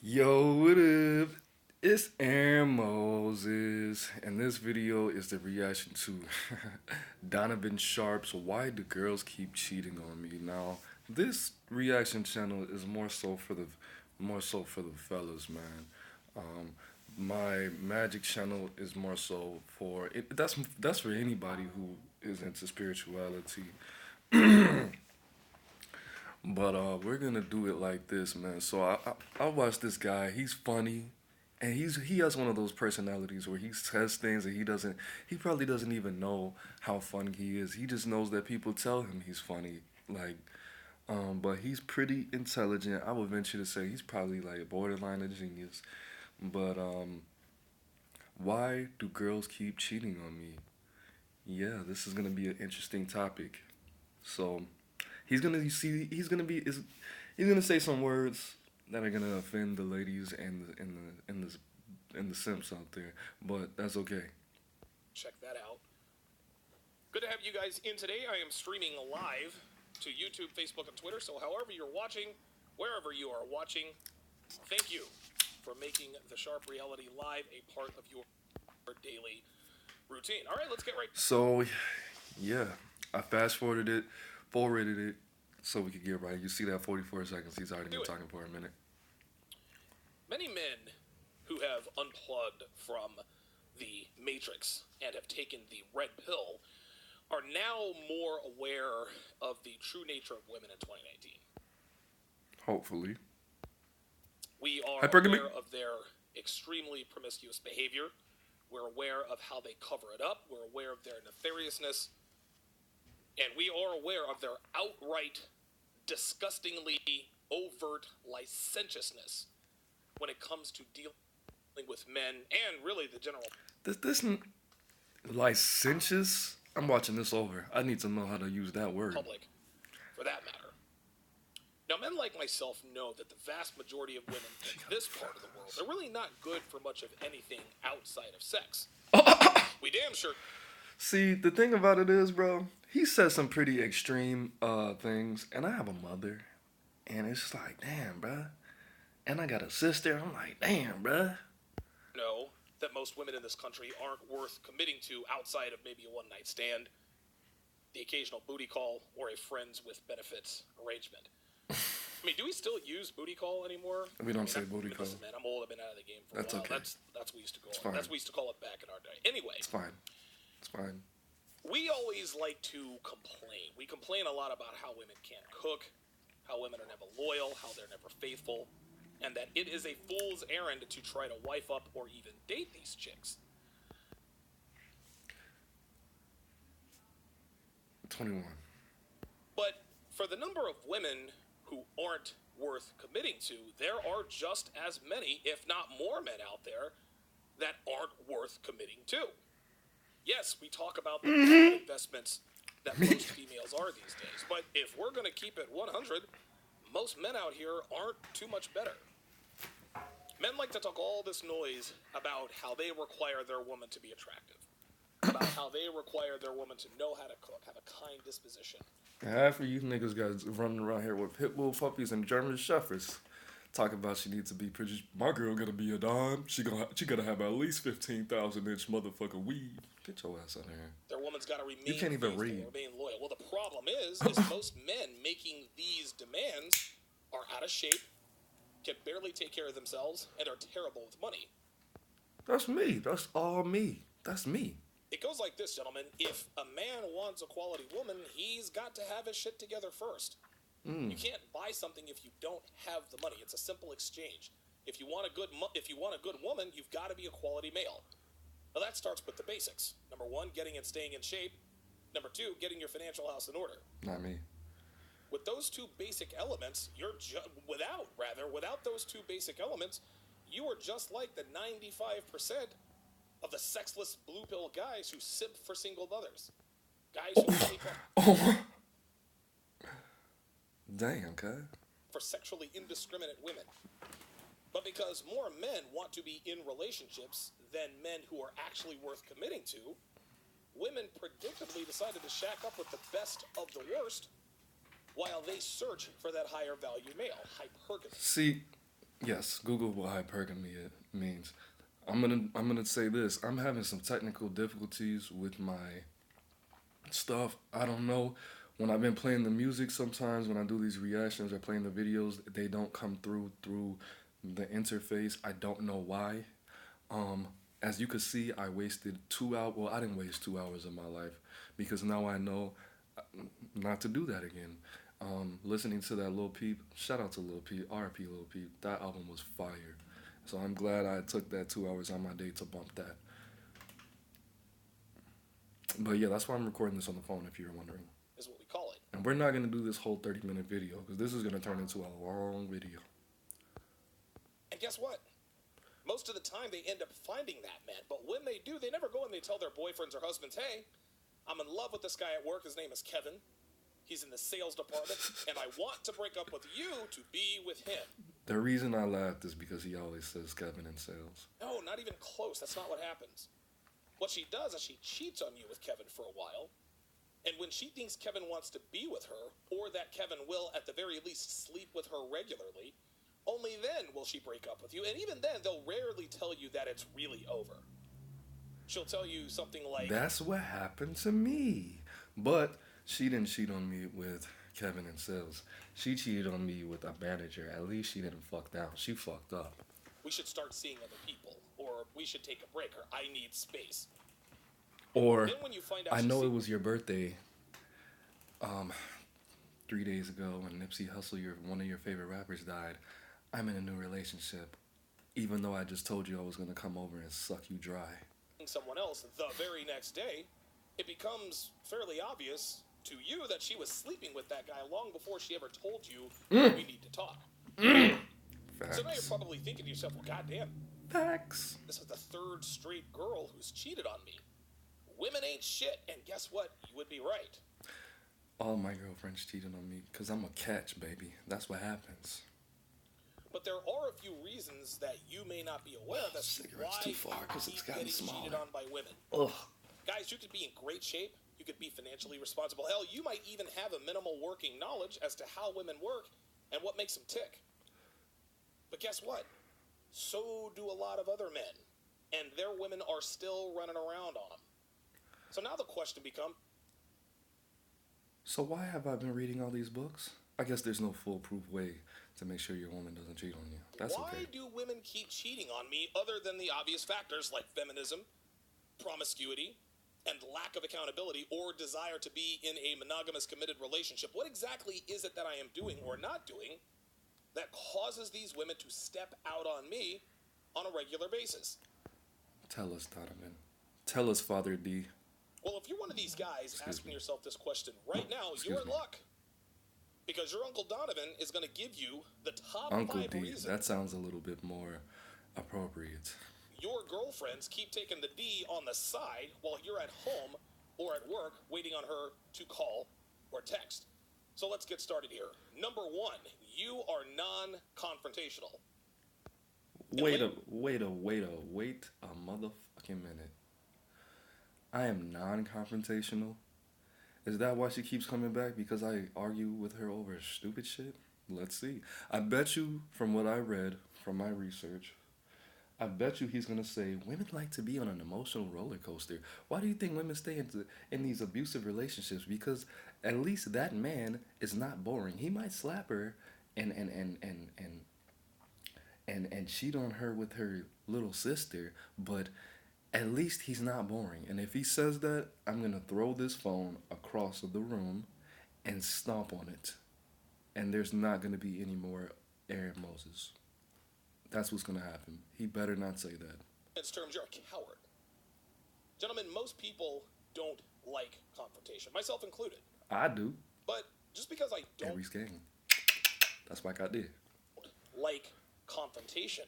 Yo, what up? It's Aaron Moses, and this video is the reaction to Donovan Sharpe's "Why Do Girls Keep Cheating on Me?" Now, this reaction channel is more so for the fellas, man. Um, my magic channel is more so for it. That's for anybody who is into spirituality. But we're gonna do it like this, man. So I watch this guy. He's funny, and he has one of those personalities where he says things and he probably doesn't even know how funny he is. He just knows that people tell him he's funny. Like, but he's pretty intelligent. I would venture to say he's probably like a borderline a genius. But why do girls keep cheating on me? Yeah, this is gonna be an interesting topic. So he's gonna say some words that are gonna offend the ladies and the simps out there, but that's okay. Check that out. Good to have you guys in today. I am streaming live to YouTube, Facebook, and Twitter. So however you're watching, wherever you are watching, thank you for making the Sharp Reality Live a part of your daily routine. All right, let's get right. So yeah, I forwarded it, so we could get right. You see that 44 seconds? He's already been talking for a minute. Many men who have unplugged from the Matrix and have taken the red pill are now more aware of the true nature of women in 2019. Hopefully. We are Hypergamy? aware of their extremely promiscuous behavior. We're aware of how they cover it up. We're aware of their nefariousness. And we are aware of their outright, disgustingly overt licentiousness when it comes to dealing with men and really the general This licentious. I'm watching this over. I need to know how to use that word. public, for that matter. Now, men like myself know that the vast majority of women in this part of the world are really not good for much of anything outside of sex. We damn sure. See, the thing about it is, bro, he says some pretty extreme things, and I have a mother, and it's just like, damn, bruh. And I got a sister. I'm like, damn, bruh. Know that most women in this country aren't worth committing to outside of maybe a one-night stand, the occasional booty call, or a friends with benefits arrangement. I mean, do we still use booty call anymore? We don't say booty call. Listen, man, I'm old. I've been out of the game for That's a while. okay. That's what we used to call It's it. fine. That's what we used to call it back in our day. Anyway, It's fine. It's fine. we always like to complain. We complain a lot about how women can't cook, how women are never loyal, how they're never faithful, and that it is a fool's errand to try to wife up or even date these chicks. 21. But for the number of women who aren't worth committing to, there are just as many, if not more, men out there that aren't worth committing to. Yes, we talk about the investments that most females are these days, but if we're going to keep it 100, most men out here aren't too much better. Men like to talk all this noise about how they require their woman to be attractive, about how they require their woman to know how to cook, have a kind disposition. Half of you niggas guys running around here with pit bull puppies and German shepherds. Talking about she needs to be pretty. My girl gonna be a dime. She gotta have at least 15,000-inch motherfucker weed. Get your ass out of here. Their woman's got to remain You can't even faithful, read. remain loyal. Well, the problem is most men making these demands are out of shape, can barely take care of themselves, and are terrible with money. That's me. That's all me. That's me. It goes like this, gentlemen. If a man wants a quality woman, he's got to have his shit together first. You can't buy something if you don't have the money. It's a simple exchange. If you want a good woman, you've got to be a quality male. Now that starts with the basics. Number one, getting and staying in shape. Number two, getting your financial house in order. Not me. With those two basic elements, without those two basic elements, you are just like the 95% of the sexless blue pill guys who simp for single mothers. Guys who take Oh. Damn, cuz. for sexually indiscriminate women. But because more men want to be in relationships than men who are actually worth committing to, women predictably decided to shack up with the best of the worst while they search for that higher value male, hypergamy. See, Yes, Google what hypergamy means. I'm gonna say this. I'm having some technical difficulties with my stuff. I don't know. When I've been playing the music, sometimes when I do these reactions or playing the videos, they don't come through the interface. I don't know why. Um, as you could see, I wasted 2 hours. Well, I didn't waste 2 hours of my life because now I know not to do that again. Listening to that Lil Peep, shout out to Lil Peep, RP Lil Peep. That album was fire. So I'm glad I took that 2 hours on my day to bump that. But yeah, that's why I'm recording this on the phone. If you're wondering. Is what we call it. And we're not gonna do this whole 30-minute video because this is gonna turn into a long video. And guess what? Most of the time they end up finding that man, but when they do, they never go and they tell their boyfriends or husbands, hey, I'm in love with this guy at work. His name is Kevin. He's in the sales department, and I want to break up with you to be with him. The reason I laughed is because he always says Kevin in sales. No, not even close. That's not what happens. What she does is she cheats on you with Kevin for a while, and when she thinks Kevin wants to be with her, or that Kevin will at the very least sleep with her regularly, only then will she break up with you, and even then they'll rarely tell you that it's really over. She'll tell you something like, That's what happened to me. But she didn't cheat on me with Kevin in sales. She cheated on me with a manager. At least she didn't fuck down. She fucked up. we should start seeing other people, or we should take a break, or I need space. Or Then when you find out I she's know it seeing- was your birthday 3 days ago when Nipsey Hussle, one of your favorite rappers, died. I'm in a new relationship, even though I just told you I was gonna come over and suck you dry. someone else the very next day, it becomes fairly obvious to you that she was sleeping with that guy long before she ever told you we need to talk. So now you're Facts. probably thinking to yourself, well, goddamn, Facts. this is the third straight girl who's cheated on me. Women ain't shit, and guess what? You would be right. All my girlfriends cheated on me because I'm a catch, baby. That's what happens. But there are a few reasons that you may not be aware of as to Cigarette's why too far you 'cause it's keep gotten getting cheated smaller. on by women. Ugh. Guys, you could be in great shape. You could be financially responsible. Hell, you might even have a minimal working knowledge as to how women work and what makes them tick. But guess what? So do a lot of other men. And their women are still running around on them. So now the question becomes, So why have I been reading all these books? I guess there's no foolproof way to make sure your woman doesn't cheat on you. That's why okay. do women keep cheating on me other than the obvious factors like feminism, promiscuity, and lack of accountability or desire to be in a monogamous committed relationship? What exactly is it that I am doing or not doing that causes these women to step out on me on a regular basis? Tell us, Donovan. Tell us, Father D. Well, if you're one of these guys asking yourself this question right now, Excuse you're in me. luck. Because your Uncle Donovan is going to give you the top Uncle 5 D. reasons That sounds a little bit more appropriate. your girlfriends keep taking the D on the side while you're at home or at work waiting on her to call or text. So let's get started here. Number 1, you are non-confrontational. Wait a motherfucking minute. I am non-confrontational? Is that why she keeps coming back? Because I argue with her over stupid shit? Let's see. I bet you, from what I read, from my research, I bet you he's going to say, women like to be on an emotional roller coaster. Why do you think women stay in these abusive relationships? Because at least that man is not boring. He might slap her and cheat on her with her little sister, but at least he's not boring. And if he says that, I'm going to throw this phone across the room and stomp on it. And there's not going to be any more Aaron Moses. That's what's going to happen. He better not say that. In terms, you're a coward. Gentlemen, most people don't like confrontation, myself included. I do. But just because I don't Every gang. That's like I did. like confrontation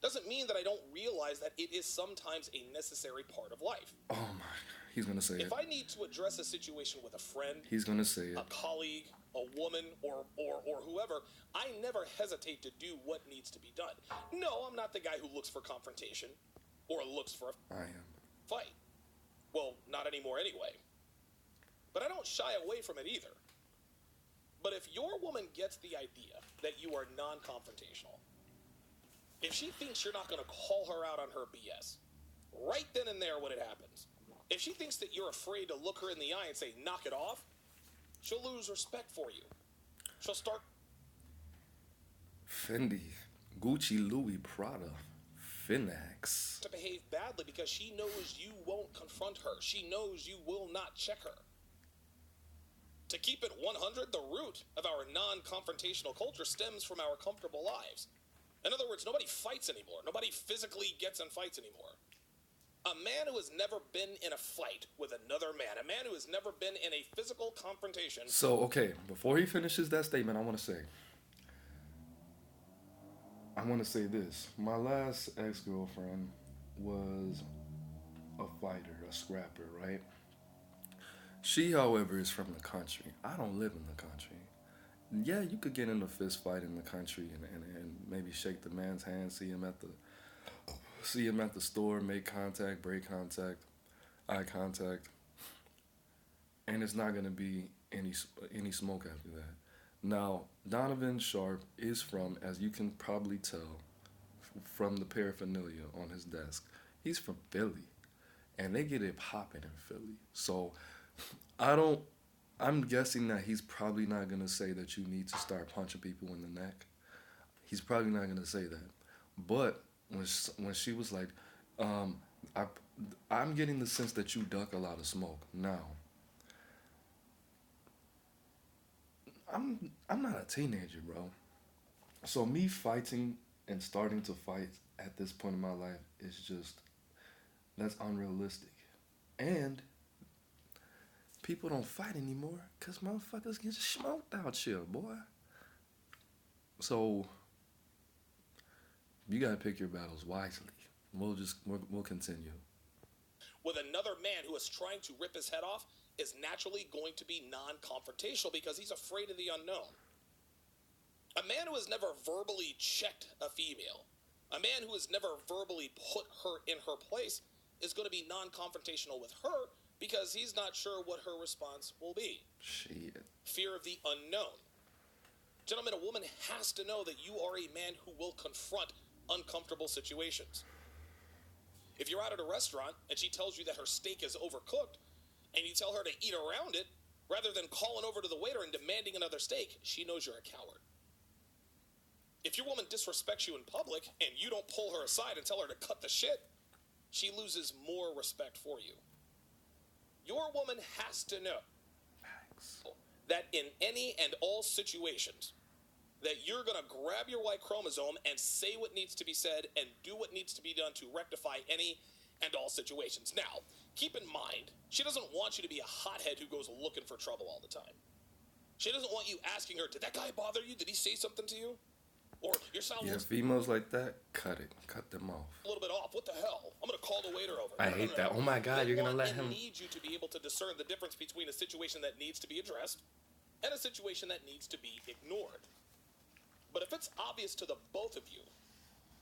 doesn't mean that I don't realize that it is sometimes a necessary part of life. Oh my. He's going to say it. If I need to address a situation with a friend, He's going to say it. a colleague, a woman, or whoever, I never hesitate to do what needs to be done. No, I'm not the guy who looks for confrontation or looks for a I am. fight. Well, not anymore anyway. But I don't shy away from it either. But if your woman gets the idea that you are non-confrontational, If she thinks you're not going to call her out on her BS, right then and there when it happens, if she thinks that you're afraid to look her in the eye and say, knock it off, she'll lose respect for you. She'll start Fendi, Gucci, Louis, Prada, Finax. to behave badly because she knows you won't confront her. She knows you will not check her. To keep it 100, the root of our non-confrontational culture stems from our comfortable lives. In other words, nobody fights anymore. Nobody physically gets in fights anymore. A man who has never been in a fight with another man, a man who has never been in a physical confrontation. So, okay, before he finishes that statement, I want to say this. My last ex-girlfriend was a fighter, a scrapper, right? She, however, is from the country. I don't live in the country. Yeah, you could get in a fist fight in the country and maybe shake the man's hand, see him at the store, make contact, break contact, eye contact, and it's not gonna be any smoke after that. Now, Donovan Sharpe is from, as you can probably tell, from the paraphernalia on his desk. He's from Philly, and they get it popping in Philly. So, I don't. I'm guessing that he's probably not gonna say that you need to start punching people in the neck. He's probably not gonna say that. But when she was like, I, I'm getting the sense that you duck a lot of smoke. Now, I'm not a teenager, bro. So me fighting and starting to fight at this point in my life is just that's unrealistic. And people don't fight anymore because motherfuckers get smoked out here, boy. So you gotta pick your battles wisely. We'll continue. With another man who is trying to rip his head off is naturally going to be non-confrontational because he's afraid of the unknown. A man who has never verbally checked a female, a man who has never verbally put her in her place, is going to be non-confrontational with her because he's not sure what her response will be. Shit. Fear of the unknown. Gentlemen, a woman has to know that you are a man who will confront uncomfortable situations. If you're out at a restaurant and she tells you that her steak is overcooked and you tell her to eat around it, rather than calling over to the waiter and demanding another steak, she knows you're a coward. If your woman disrespects you in public and you don't pull her aside and tell her to cut the shit, she loses more respect for you. Your woman has to know that in any and all situations, that you're going to grab your Y chromosome and say what needs to be said and do what needs to be done to rectify any and all situations. Now, keep in mind, she doesn't want you to be a hothead who goes looking for trouble all the time. She doesn't want you asking her, did that guy bother you? Did he say something to you? Or your sound looks females like that, cut them off. a little bit off. What the hell? I'm going to call the waiter over. I hate that. Oh my God, you're going to let him. They need you to be able to discern the difference between a situation that needs to be addressed and a situation that needs to be ignored. But if it's obvious to the both of you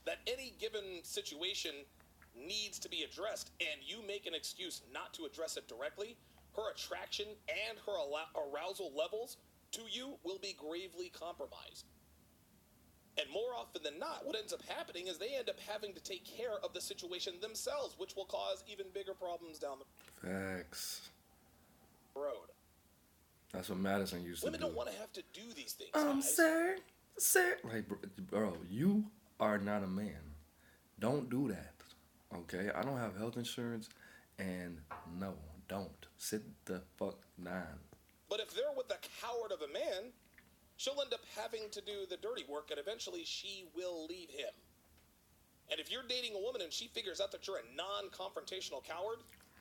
that any given situation needs to be addressed and you make an excuse not to address it directly, her attraction and her arousal levels to you will be gravely compromised. And more often than not, what ends up happening is they end up having to take care of the situation themselves, which will cause even bigger problems down the Facts. road. That's what Madison used to do. Women don't want to have to do these things, guys. Sir. Like, bro, you are not a man. Don't do that, okay? I don't have health insurance, and no, don't. Sit the fuck down. But if they're with the coward of a man, she'll end up having to do the dirty work, and eventually she will leave him. And if you're dating a woman and she figures out that you're a non-confrontational coward,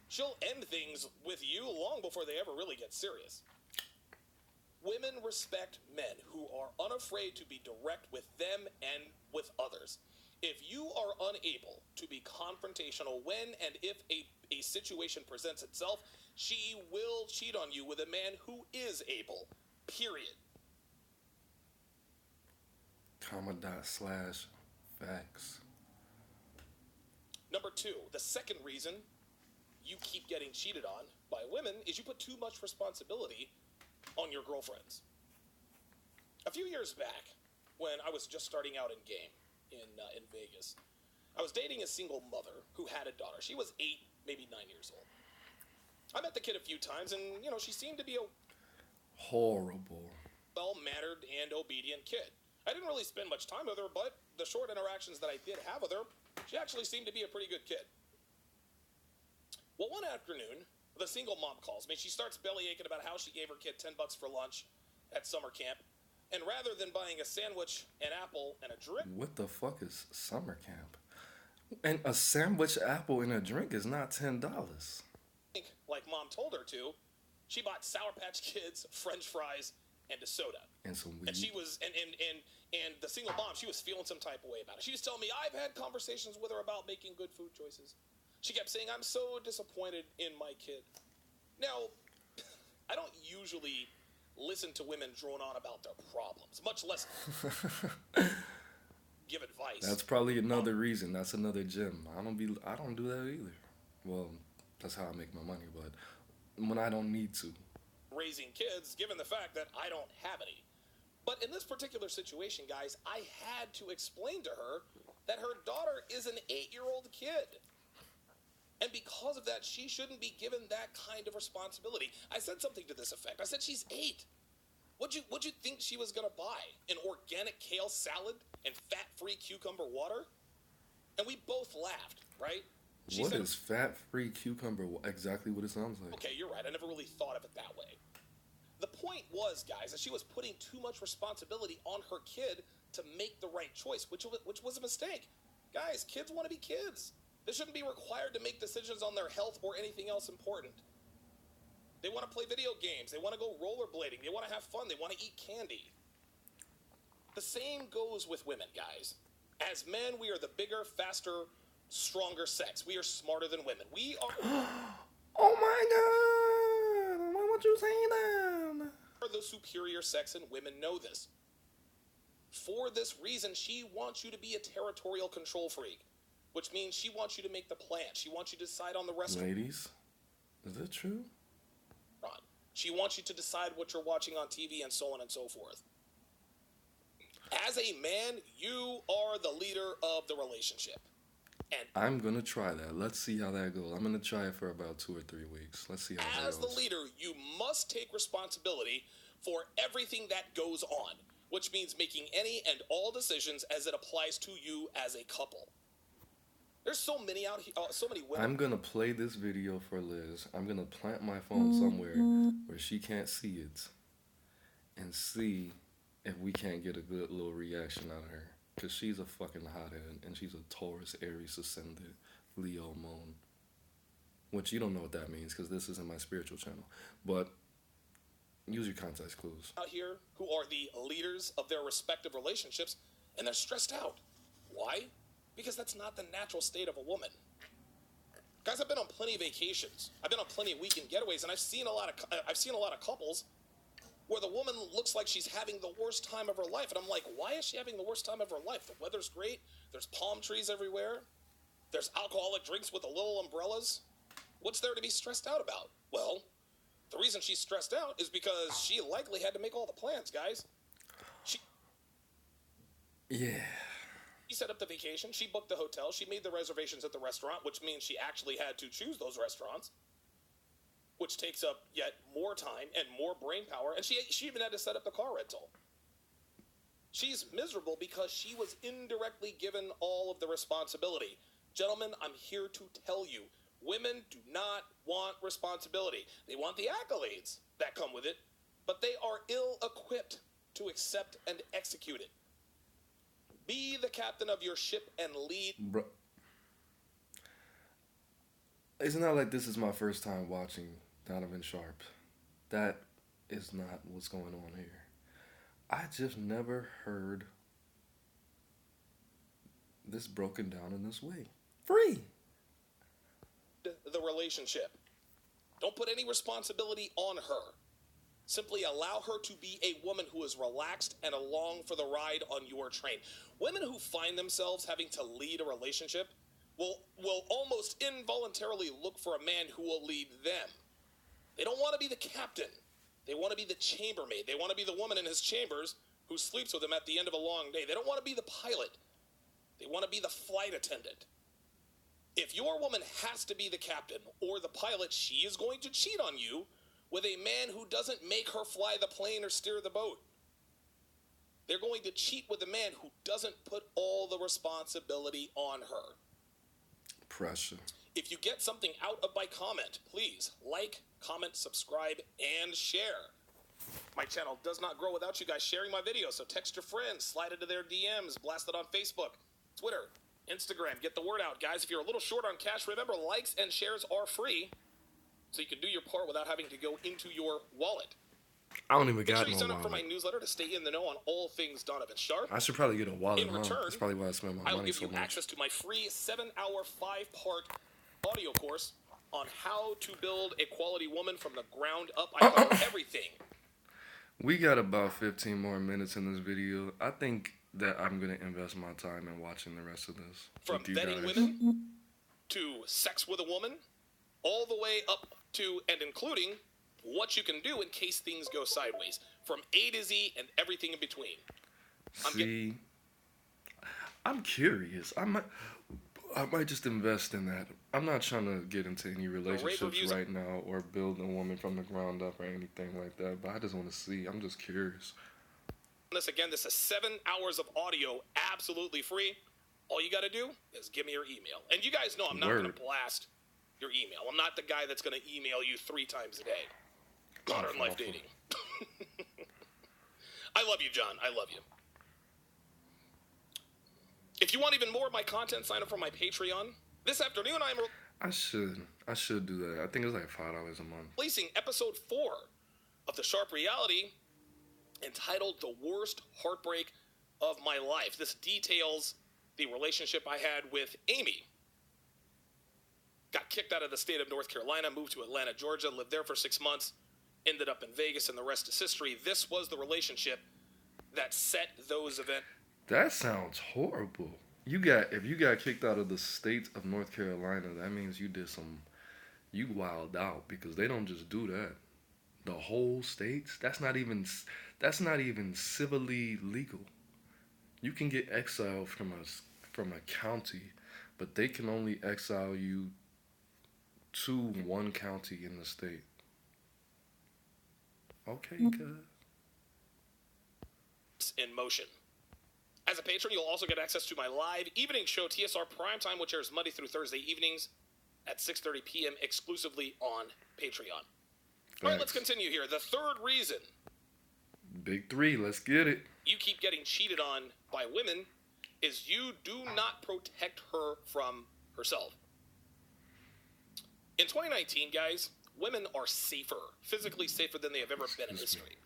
she'll end things with you long before they ever really get serious. Women respect men who are unafraid to be direct with them and with others. If you are unable to be confrontational when and if a situation presents itself, she will cheat on you with a man who is able. Period. /facts. Number two, the second reason you keep getting cheated on by women is you put too much responsibility on your girlfriends. A few years back, when I was just starting out in game, in Vegas. I was dating a single mother who had a daughter. She was 8, maybe 9 years old. I met the kid a few times, and, she seemed to be a Horrible. well-mannered and obedient kid. I didn't really spend much time with her, but the short interactions that I did have with her, she actually seemed to be a pretty good kid. Well, one afternoon, the single mom calls me. She starts bellyaching about how she gave her kid $10 for lunch at summer camp, and rather than buying a sandwich, an apple, and a drink... What the fuck is summer camp? And a sandwich, apple, and a drink is not $10. like mom told her to, she bought Sour Patch Kids, French fries, and a soda. And some weed. And she was, and the single mom, she was feeling some type of way about it. She was telling me, I've had conversations with her about making good food choices. She kept saying, I'm so disappointed in my kid. Now, I don't usually listen to women drone on about their problems, much less give advice. That's probably another reason. That's another gem. I don't do that either. Well, that's how I make my money, but when I don't need to. Raising kids, given the fact that I don't have any. But in this particular situation, guys, I had to explain to her that her daughter is an 8-year-old kid. And because of that, she shouldn't be given that kind of responsibility. I said something to this effect. I said, she's 8. What'd you think she was going to buy? An organic kale salad and fat-free cucumber water? And we both laughed, right? She What said, is fat-free cucumber? Exactly what it sounds like. Okay, you're right. I never really thought of it that way. The point was, guys, that she was putting too much responsibility on her kid to make the right choice, which was a mistake. Guys, kids want to be kids. They shouldn't be required to make decisions on their health or anything else important. They want to play video games. They want to go rollerblading. They want to have fun. They want to eat candy. The same goes with women, guys. As men, we are the bigger, faster, stronger sex. We are smarter than women. We are... Oh my god! Why would you say that? Are the superior sex, and women know this. For this reason, she wants you to be a territorial control freak, which means she wants you to make the plan. She wants you to decide on the restaurant. Ladies, is that true? She wants you to decide what you're watching on TV and so on and so forth. As a man, you are the leader of the relationship. And I'm going to try that. Let's see how that goes. I'm going to try it for about 2 or 3 weeks. Let's see how that goes. As the leader, you must take responsibility for everything that goes on, which means making any and all decisions as it applies to you as a couple. There's so many out here, so many women. I'm going to play this video for Liz. I'm going to plant my phone somewhere where she can't see it and see if we can't get a good little reaction out of her. Because she's a fucking hothead, and she's a Taurus, Aries, Ascendant, Leo, Moon. Which you don't know what that means, because this isn't my spiritual channel. But use your context clues. Out here who are the leaders of their respective relationships, and they're stressed out. Why? Because that's not the natural state of a woman. Guys, I've been on plenty of vacations. I've been on plenty of weekend getaways, and I've seen a lot of couples where the woman looks like she's having the worst time of her life. And I'm like, why is she having the worst time of her life? The weather's great. There's palm trees everywhere. There's alcoholic drinks with the little umbrellas. What's there to be stressed out about? Well, the reason she's stressed out is because she likely had to make all the plans, guys. Yeah. She set up the vacation. She booked the hotel. She made the reservations at the restaurant, which means she actually had to choose those restaurants, which takes up yet more time and more brain power. And she even had to set up the car rental. She's miserable because she was indirectly given all of the responsibility. Gentlemen, I'm here to tell you, women do not want responsibility. They want the accolades that come with it, but they are ill-equipped to accept and execute it. Be the captain of your ship and lead. Bro, it's not like this is my first time watching Donovan Sharpe. That is not what's going on here. I just never heard this broken down in this way. Free. The relationship. Don't put any responsibility on her. Simply allow her to be a woman who is relaxed and along for the ride on your train. Women who find themselves having to lead a relationship will almost involuntarily look for a man who will lead them. They don't want to be the captain. They want to be the chambermaid. They want to be the woman in his chambers who sleeps with him at the end of a long day. They don't want to be the pilot. They want to be the flight attendant. If your woman has to be the captain or the pilot, she is going to cheat on you with a man who doesn't make her fly the plane or steer the boat. They're going to cheat with a man who doesn't put all the responsibility on her. Pressure. If you get something out of my comment, please like, comment, subscribe, and share. My channel does not grow without you guys sharing my videos, so text your friends, slide into their DMs, blast it on Facebook, Twitter, Instagram. Get the word out, guys. If you're a little short on cash, remember, likes and shares are free, so you can do your part without having to go into your wallet. I don't even Make got sure you no sign up for wallet. my newsletter to stay in the know on all things Donovan Sharpe. I should probably get a wallet, In return, That's probably why I spend my I will money give so you much. access to my free 7-hour, 5-part audio course on how to build a quality woman from the ground up. I cover everything. We got about 15 more minutes in this video. I think that I'm going to invest my time in watching the rest of this. From with you vetting guys. women to sex with a woman, all the way up to and including what you can do in case things go sideways. From A to Z and everything in between. See, I'm curious. I might just invest in that. I'm not trying to get into any relationships reviews- right now or build a woman from the ground up or anything like that. But I just want to see. I'm just curious. This is 7 hours of audio, absolutely free. All you got to do is give me your email. And you guys know I'm not going to blast your email. I'm not the guy that's going to email you 3 times a day. Modern life dating. I love you, John. I love you. If you want even more of my content, sign up for my Patreon. This afternoon, I should do that. I think it's like $5 a month. releasing episode 4 of the Sharpe Reality, entitled The Worst Heartbreak of My Life. This details the relationship I had with Amy. Got kicked out of the state of North Carolina, moved to Atlanta, Georgia, lived there for 6 months, ended up in Vegas, and the rest is history. This was the relationship that set those events. That sounds horrible. If you got kicked out of the state of North Carolina, that means you wilded out, because they don't just do that. The whole states, that's not even civilly legal. You can get exiled from a county, but they can only exile you to one county in the state. Okay, good. In motion. As a patron, you'll also get access to my live evening show, TSR Primetime, which airs Monday through Thursday evenings at 6:30 p.m. exclusively on Patreon. All right, let's continue here. The third reason Big 3, let's get it. you keep getting cheated on by women is you do not protect her from herself. In 2019, guys, women are safer, physically safer than they have ever been in history.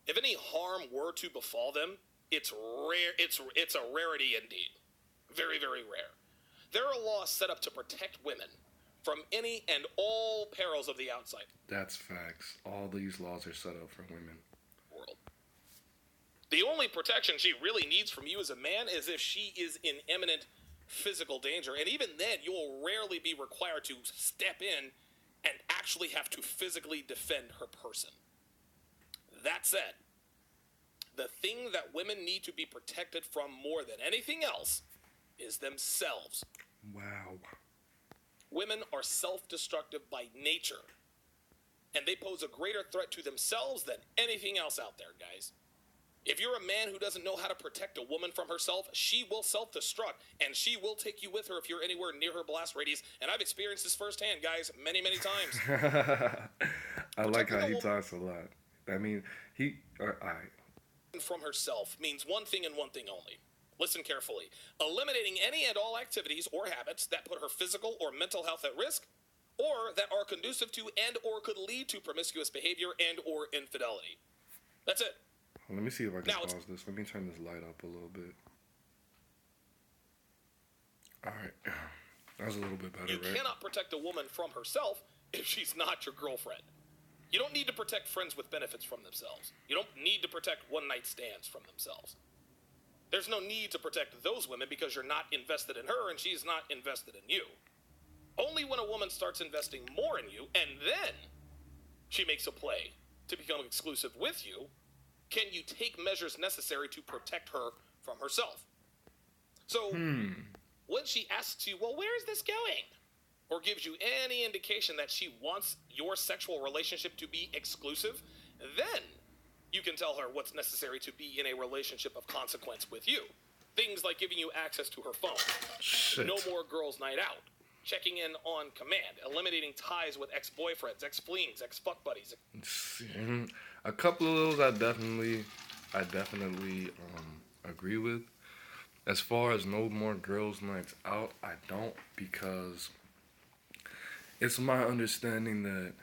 If any harm were to befall them, it's rare. It's a rarity indeed. Very, very rare. There are laws set up to protect women from any and all perils of the outside That's facts. All these laws are set up for women. world. The only protection she really needs from you as a man is if she is in imminent physical danger. And even then, you will rarely be required to step in and actually have to physically defend her person. That said, the thing that women need to be protected from more than anything else is themselves. Wow. Women are self-destructive by nature, and they pose a greater threat to themselves than anything else out there, guys. If you're a man who doesn't know how to protect a woman from herself, she will self-destruct, and she will take you with her if you're anywhere near her blast radius. And I've experienced this firsthand, guys, many, many times. I like how he talks a lot. I mean, From herself means one thing and one thing only. Listen carefully. Eliminating any and all activities or habits that put her physical or mental health at risk, or that are conducive to and or could lead to promiscuous behavior and or infidelity. That's it. Let me see if I can Now pause this. Let me turn this light up a little bit. All right. That was a little bit better, You right? cannot protect a woman from herself if she's not your girlfriend. You don't need to protect friends with benefits from themselves. You don't need to protect one-night stands from themselves. There's no need to protect those women because you're not invested in her and she's not invested in you. Only when a woman starts investing more in you and then she makes a play to become exclusive with you can you take measures necessary to protect her from herself. So when she asks you, well, where is this going? Or gives you any indication that she wants your sexual relationship to be exclusive, then you can tell her what's necessary to be in a relationship of consequence with you. Things like giving you access to her phone, Shit. no more girls' night out, checking in on command, eliminating ties with ex-boyfriends, ex-flings, ex-fuck buddies. A couple of those I definitely agree with. As far as no more girls' nights out, I don't, because it's my understanding that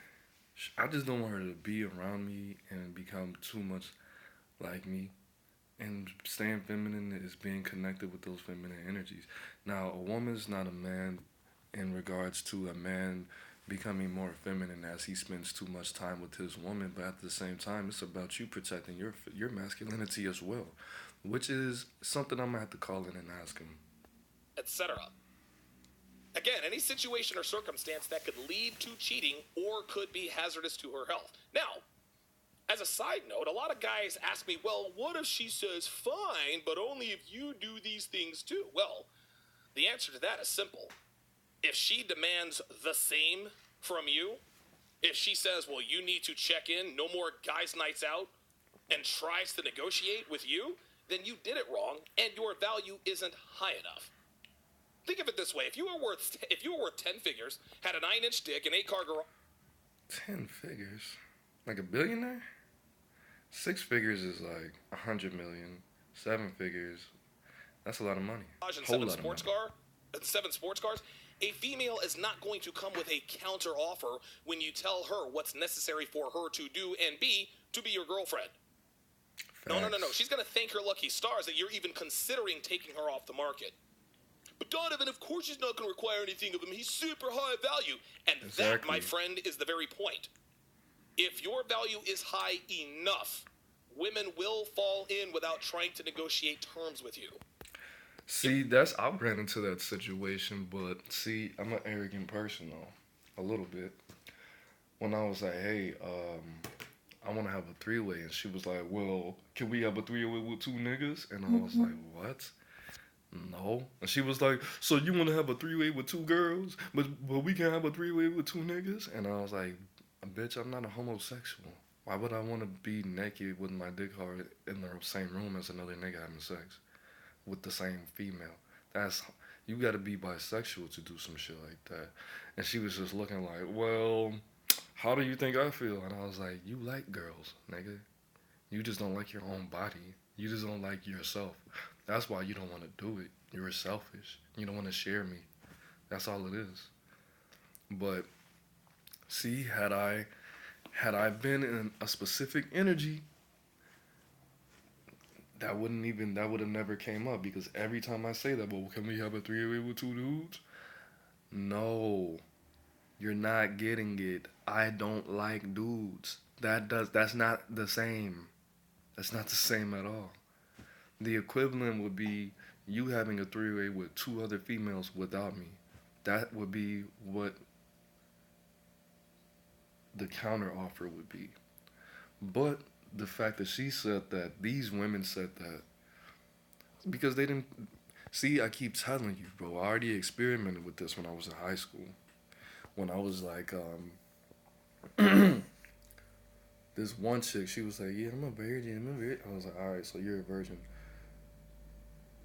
I just don't want her to be around me and become too much like me. And staying feminine is being connected with those feminine energies. Now, a woman's not a man in regards to a man becoming more feminine as he spends too much time with his woman, but at the same time, it's about you protecting your masculinity as well, which is something I'm gonna have to call in and ask him. Etc. Again, any situation or circumstance that could lead to cheating or could be hazardous to her health. Now, as a side note, a lot of guys ask me, well, what if she says fine, but only if you do these things too? Well, the answer to that is simple. If she demands the same from you, if she says, well, you need to check in, no more guys' nights out, and tries to negotiate with you, then you did it wrong and your value isn't high enough. Think of it this way: if you were worth 10 figures, had a 9-inch dick, an 8-car garage. 10 figures, like a billionaire. 6 figures is like 100 million. 7 figures, that's a lot of money. And 7 sports cars, a female is not going to come with a counter offer when you tell her what's necessary for her to do and be to be your girlfriend. Facts. No. She's going to thank her lucky stars that you're even considering taking her off the market. But Donovan, of course she's not going to require anything of him. He's super high value. And exactly. That, my friend, is the very point. If your value is high enough, women will fall in without trying to negotiate terms with you. See, I ran into that situation, but see, I'm an arrogant person though, a little bit. When I was like, hey, I want to have a 3-way, and she was like, well, can we have a 3-way with 2 niggas? And I was like, what? No. And she was like, so you want to have a 3-way with 2 girls, but we can have a 3-way with 2 niggas? And I was like, bitch, I'm not a homosexual. Why would I want to be naked with my dick hard in the same room as another nigga having sex with the same female? You got to be bisexual to do some shit like that. And she was just looking like, well, how do you think I feel? And I was like, you like girls, nigga. You just don't like your own body. You just don't like yourself. That's why you don't want to do it. You're selfish. You don't want to share me. That's all it is. But see, had I been in a specific energy, that would have never came up, because every time I say that, well, can we have a 3-way with 2 dudes? No, you're not getting it. I don't like dudes. That's not the same. That's not the same at all. The equivalent would be you having a 3-way with 2 other females without me. That would be what the counter offer would be. But the fact that she said that, these women said that, because they didn't see. I keep telling you, bro, I already experimented with this when I was in high school. When I was like, this one chick, she was like, yeah, I'm a virgin. I was like, all right, so you're a virgin.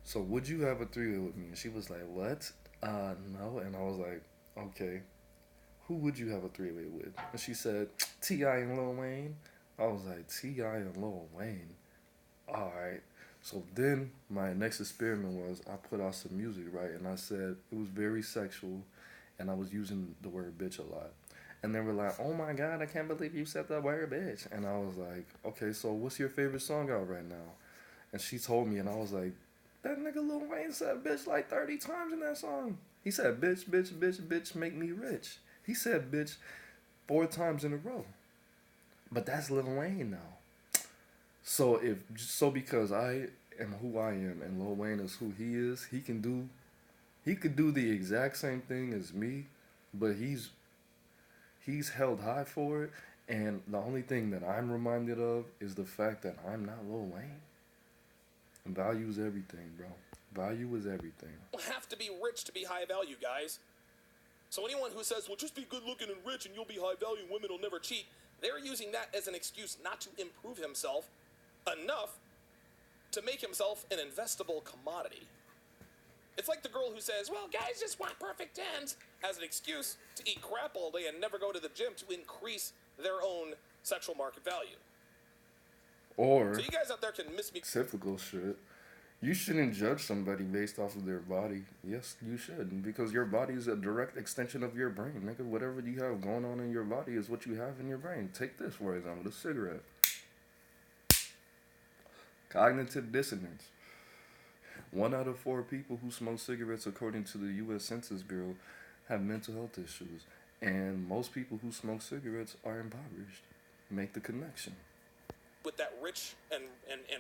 So would you have a 3-way with me? And she was like, what? No. And I was like, okay. Who would you have a 3-way with? And she said, T.I. and Lil Wayne. I was like, T.I. and Lil Wayne? Alright. So then my next experiment was I put out some music, right? And I said it was very sexual, and I was using the word bitch a lot. And they were like, oh my God, I can't believe you said the word bitch. And I was like, okay, so what's your favorite song out right now? And she told me, and I was like, that nigga Lil Wayne said bitch like 30 times in that song. He said bitch, bitch, bitch, bitch, make me rich. He said bitch 4 times in a row. But that's Lil Wayne now. So because I am who I am and Lil Wayne is who he is, he could do the exact same thing as me, but he's held high for it. And the only thing that I'm reminded of is the fact that I'm not Lil Wayne. And values everything, bro. Value is everything. You don't have to be rich to be high value, guys. So anyone who says, well, just be good looking and rich and you'll be high value and women will never cheat, they're using that as an excuse not to improve himself enough to make himself an investable commodity. It's like the girl who says, well, guys just want perfect tens as an excuse to eat crap all day and never go to the gym to increase their own sexual market value. Or, so you guys out there can miss me. Typical shit. You shouldn't judge somebody based off of their body. Yes, you should, because your body is a direct extension of your brain. Nigga, whatever you have going on in your body is what you have in your brain. Take this, for example, the cigarette. Cognitive dissonance. 1 out of 4 people who smoke cigarettes, according to the U.S. Census Bureau, have mental health issues. And most people who smoke cigarettes are impoverished. Make the connection. With that rich and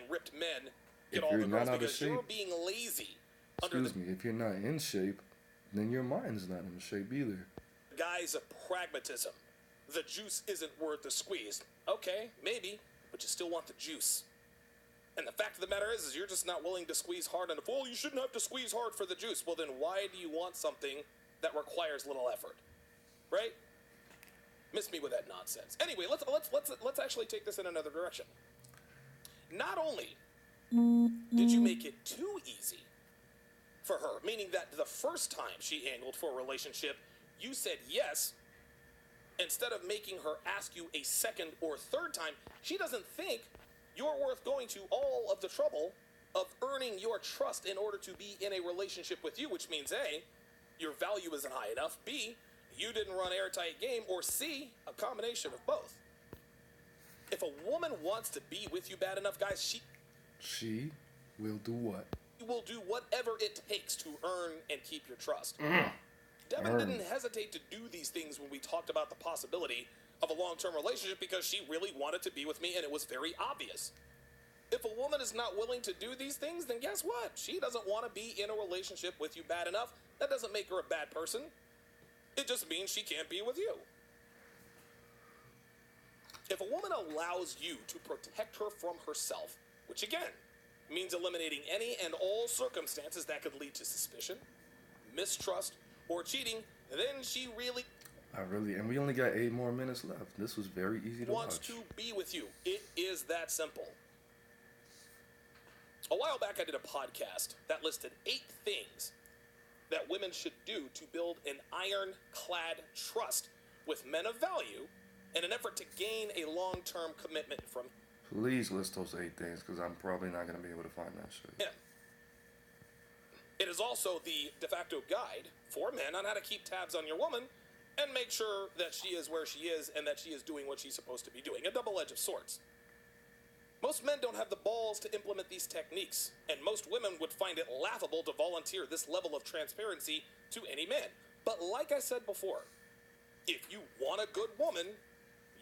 ripped men, If get all you're the not girls out of because shape, you're being lazy. excuse me, if you're not in shape, then your mind's not in shape either. Guys of pragmatism. The juice isn't worth the squeeze. Okay, maybe, but you still want the juice. And the fact of the matter is you're just not willing to squeeze hard enough. Well, you shouldn't have to squeeze hard for the juice. Well, then why do you want something that requires little effort? Right? Miss me with that nonsense. Anyway, let's actually take this in another direction. Not only did you make it too easy for her, meaning that the first time she angled for a relationship, you said yes. Instead of making her ask you a second or third time, she doesn't think you're worth going to all of the trouble of earning your trust in order to be in a relationship with you, which means A, your value isn't high enough, B, you didn't run airtight game, or C, a combination of both. If a woman wants to be with you bad enough, guys, she will do what? She will do whatever it takes to earn and keep your trust. Devin didn't hesitate to do these things when we talked about the possibility of a long-term relationship because she really wanted to be with me and it was very obvious. If a woman is not willing to do these things, then guess what? She doesn't want to be in a relationship with you bad enough. That doesn't make her a bad person. It just means she can't be with you. If a woman allows you to protect her from herself, which again means eliminating any and all circumstances that could lead to suspicion, mistrust, or cheating, then she really and we only got 8 more minutes left. This was very easy to wants watch. to be with you. It is that simple. A while back I did a podcast that listed 8 things that women should do to build an ironclad trust with men of value in an effort to gain a long-term commitment from. Please list those 8 things, because I'm probably not going to be able to find that shit. Yeah. It is also the de facto guide for men on how to keep tabs on your woman and make sure that she is where she is and that she is doing what she's supposed to be doing. A double edge of sorts. Most men don't have the balls to implement these techniques, and most women would find it laughable to volunteer this level of transparency to any man. But like I said before, if you want a good woman,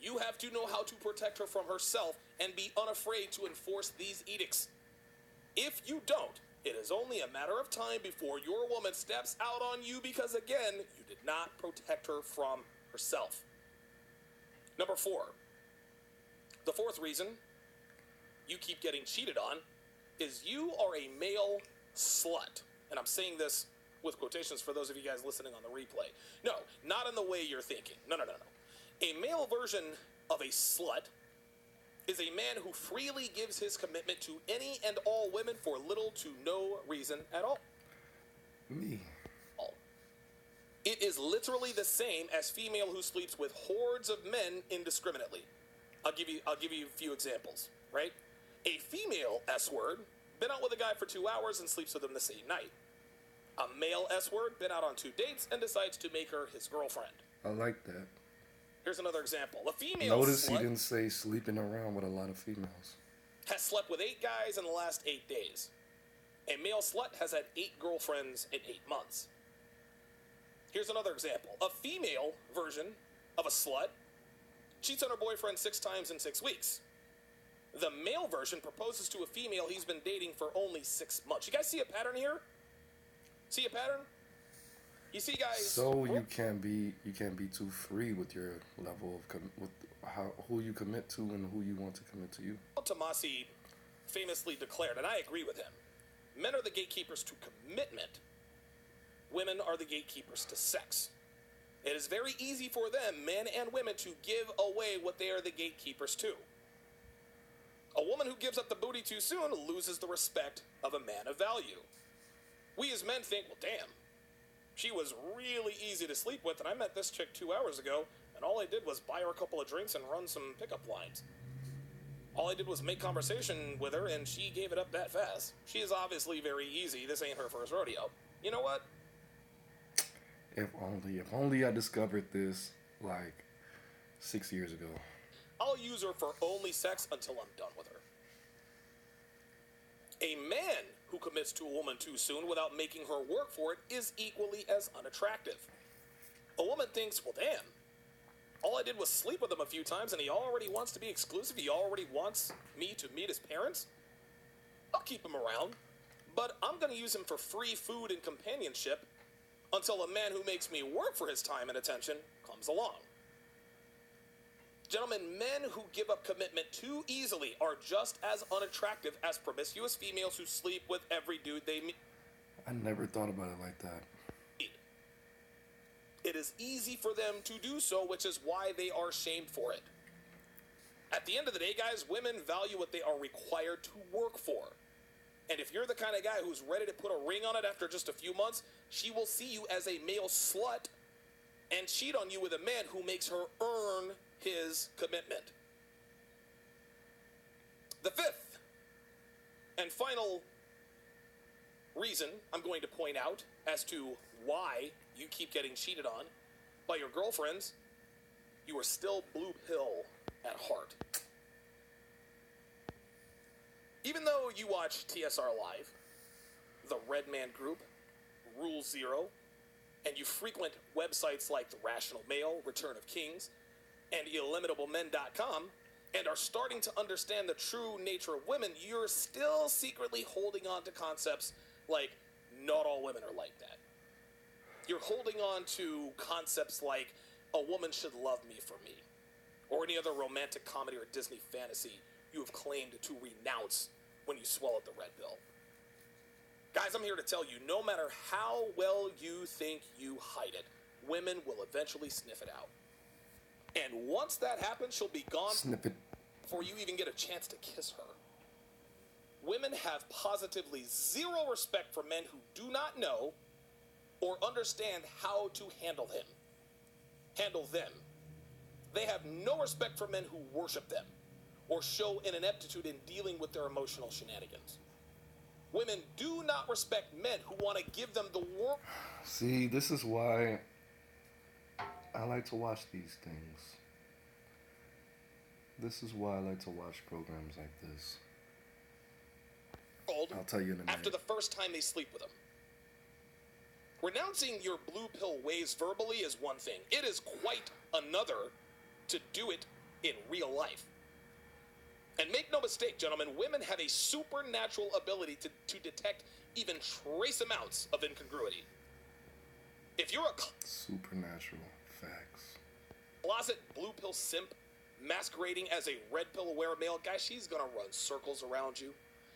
you have to know how to protect her from herself and be unafraid to enforce these edicts. If you don't, it is only a matter of time before your woman steps out on you because, again, you did not protect her from herself. Number 4. The 4th reason you keep getting cheated on is you are a male slut. And I'm saying this with quotations for those of you guys listening on the replay. No, not in the way you're thinking. No. A male version of a slut is a man who freely gives his commitment to any and all women for little to no reason at all. Me. It is literally the same as female who sleeps with hordes of men indiscriminately. I'll give you a few examples, right? A female S-word, been out with a guy for 2 hours and sleeps with him the same night. A male S-word, been out on 2 dates and decides to make her his girlfriend. I like that. Here's another example. A female Notice slut he didn't say sleeping around with a lot of females. has slept with 8 guys in the last 8 days. A male slut has had 8 girlfriends in 8 months. Here's another example. A female version of a slut cheats on her boyfriend 6 times in 6 weeks. The male version proposes to a female he's been dating for only 6 months. You guys see a pattern here? See a pattern? You see, guys. So you can't be too free with your level of who you commit to and who you want to commit to you. Tomasi famously declared, and I agree with him, Men are the gatekeepers to commitment. Women are the gatekeepers to sex. It is very easy for them, men and women, to give away what they are the gatekeepers to. A woman who gives up the booty too soon loses the respect of a man of value. We as men think, well, damn, she was really easy to sleep with, and I met this chick 2 hours ago, and all I did was buy her a couple of drinks and run some pickup lines. All I did was make conversation with her, and she gave it up that fast. She is obviously very easy. This ain't her first rodeo. You know what? If only I discovered this like 6 years ago. I'll use her for only sex until I'm done with her. A man who commits to a woman too soon without making her work for it is equally as unattractive. A woman thinks, well, damn, all I did was sleep with him a few times and he already wants to be exclusive. He already wants me to meet his parents. I'll keep him around, but I'm going to use him for free food and companionship until a man who makes me work for his time and attention comes along. Gentlemen, men who give up commitment too easily are just as unattractive as promiscuous females who sleep with every dude they meet. I never thought about it like that. It is easy for them to do so, which is why they are shamed for it. At the end of the day, guys, women value what they are required to work for. And if you're the kind of guy who's ready to put a ring on it after just a few months, she will see you as a male slut and cheat on you with a man who makes her earn his commitment. The fifth and final reason I'm going to point out as to why you keep getting cheated on by your girlfriends, you are still blue pill at heart. Even though you watch TSR Live, the Red Man Group, Rule Zero, and you frequent websites like The Rational Male, Return of Kings, and IllimitableMen.com, and are starting to understand the true nature of women, you're still secretly holding on to concepts like, not all women are like that. You're holding on to concepts like, a woman should love me for me, or any other romantic comedy or Disney fantasy you have claimed to renounce when you swallowed the red pill. Guys, I'm here to tell you, no matter how well you think you hide it, women will eventually sniff it out. And once that happens, she'll be gone before you even get a chance to kiss her. Women have positively zero respect for men who do not know or understand how to handle them. They have no respect for men who worship them or show an ineptitude in dealing with their emotional shenanigans. Women do not respect men who want to give them the world. See, this is why I like to watch these things. This is why I like to watch programs like this. I'll tell you in a minute. After the first time they sleep with them. Renouncing your blue pill ways verbally is one thing. It is quite another to do it in real life. And make no mistake, gentlemen, women have a supernatural ability to detect even trace amounts of incongruity. If you're a supernatural facts, closet blue pill simp masquerading as a red pill aware male guy, she's gonna run circles around you.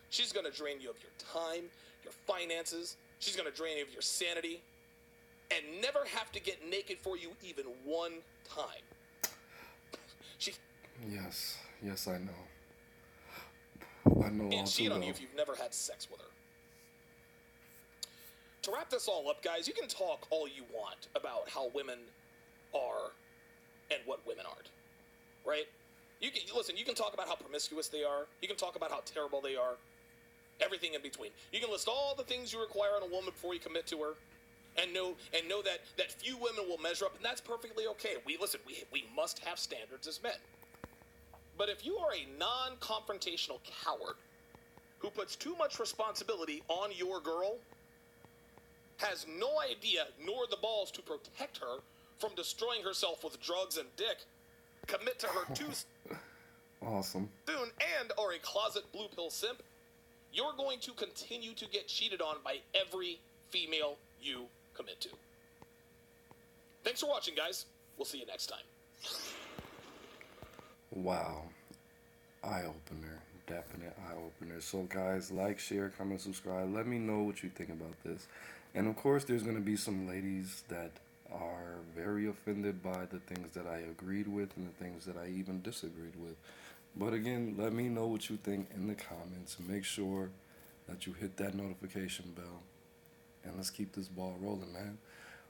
She's gonna drain you of your time, your finances. She's gonna drain you of your sanity, and never have to get naked for you even one time. Yes, I know. I know all and too cheat well. on you if you've never had sex with her. To wrap this all up, guys, you can talk all you want about how women are and what women aren't, right? You can talk about how promiscuous they are. You can talk about how terrible they are. Everything in between. You can list all the things you require in a woman before you commit to her, and know that few women will measure up, and that's perfectly okay. We must have standards as men. But if you are a non-confrontational coward who puts too much responsibility on your girl, has no idea nor the balls to protect her from destroying herself with drugs and dick, commit to her too awesome soon, and are a closet blue pill simp, you're going to continue to get cheated on by every female you commit to. Thanks for watching, guys. We'll see you next time. Wow. Eye opener. definite eye opener. So, guys, like, share, comment, subscribe. Let me know what you think about this. And of course, there's going to be some ladies that are very offended by the things that I agreed with and the things that I even disagreed with. But again, let me know what you think in the comments. Make sure that you hit that notification bell. And let's keep this ball rolling, man.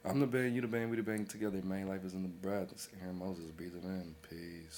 I'm the bang, you the bang, we the bang together. Man, life is in the breath. It's Aaron Moses breathing in. Peace.